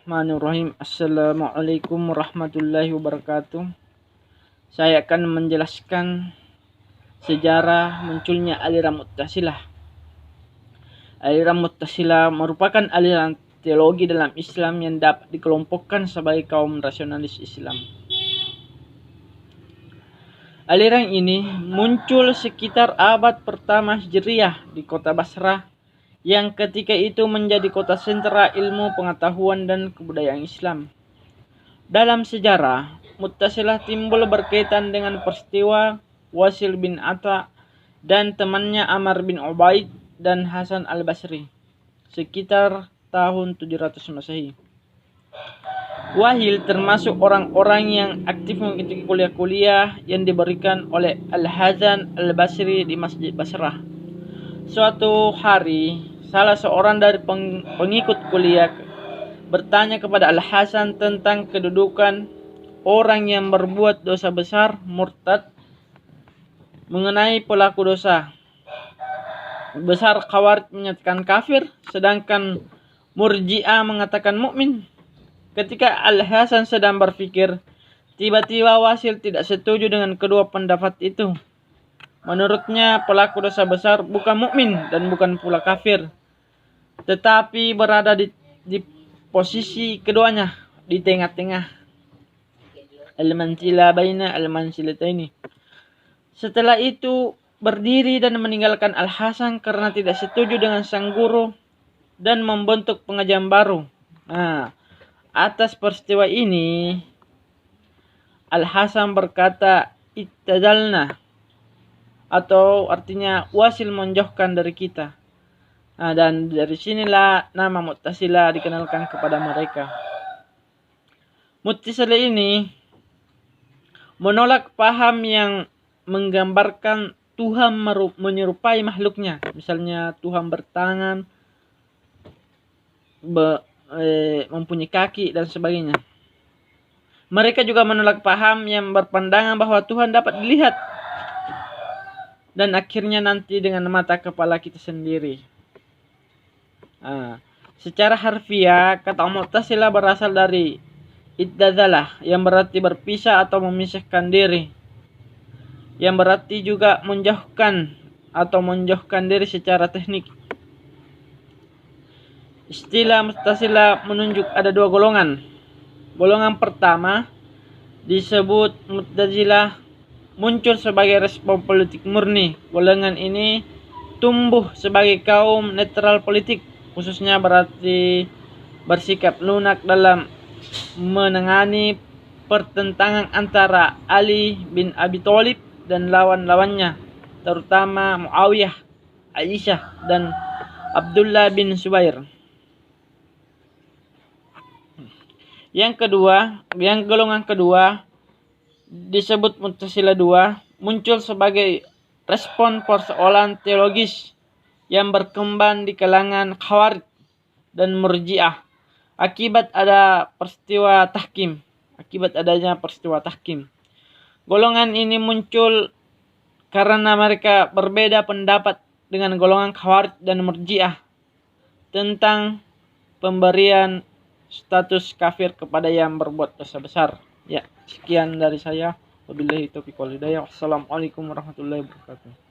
Bismillahirrahmanirrahim. Assalamualaikum warahmatullahi wabarakatuh. Saya akan menjelaskan sejarah munculnya aliran Mu'tazilah. Aliran Mu'tazilah merupakan aliran teologi dalam Islam yang dapat dikelompokkan sebagai kaum rasionalis Islam. Aliran ini muncul sekitar abad pertama Hijriah di kota Basrah, yang ketika itu menjadi kota sentra ilmu pengetahuan dan kebudayaan Islam. Dalam sejarah, Mu'tazilah timbul berkaitan dengan peristiwa Wasil bin Atta dan temannya Amr bin Ubaid dan Hasan al-Basri sekitar tahun 700 Masehi. Wahil termasuk orang-orang yang aktif mengikuti kuliah-kuliah yang diberikan oleh Al-Hasan al-Basri di Masjid Basrah. Suatu hari, salah seorang dari pengikut kuliah bertanya kepada Al-Hasan tentang kedudukan orang yang berbuat dosa besar, murtad, mengenai pelaku dosa besar. Khawarij menyatakan kafir, sedangkan Murji'ah mengatakan mukmin. Ketika Al-Hasan sedang berpikir, tiba-tiba Wasil tidak setuju dengan kedua pendapat itu. Menurutnya pelaku dosa besar bukan mukmin dan bukan pula kafir, tetapi berada di posisi keduanya, di tengah-tengah. Al-manzila baina al-manzilataini. Setelah itu berdiri dan meninggalkan Al-Hasan karena tidak setuju dengan sang guru dan membentuk pengajian baru. Atas peristiwa ini Al-Hasan berkata ittazalna, atau artinya Wasil menjauhkan dari kita. Dan dari sinilah nama Mu'tazilah dikenalkan kepada mereka. Mu'tazilah ini menolak paham yang menggambarkan Tuhan menyerupai makhluknya. Misalnya Tuhan bertangan, mempunyai kaki dan sebagainya. Mereka juga menolak paham yang berpandangan bahwa Tuhan dapat dilihat dan akhirnya nanti dengan mata kepala kita sendiri. Secara harfiah, kata Mu'tazilah berasal dari itdazalah, yang berarti berpisah atau memisahkan diri, yang berarti juga menjauhkan atau menjauhkan diri secara teknik. Istilah Mu'tazilah menunjuk ada dua golongan. Golongan pertama disebut Mu'tazilah muncul sebagai respon politik murni. Golongan ini tumbuh sebagai kaum netral politik, khususnya berarti bersikap lunak dalam menangani pertentangan antara Ali bin Abi Thalib dan lawan-lawannya, terutama Muawiyah, Aisyah, dan Abdullah bin Zubair. Yang golongan kedua disebut Mu'tazilah 2, muncul sebagai respon persoalan teologis yang berkembang di kalangan Khawarij dan Murji'ah akibat adanya peristiwa tahkim. Golongan ini muncul karena mereka berbeda pendapat dengan golongan Khawarij dan Murji'ah tentang pemberian status kafir kepada yang berbuat dosa besar. Ya, sekian dari saya. Wabillahi taufiq wal hidayah. Wassalamualaikum warahmatullahi wabarakatuh.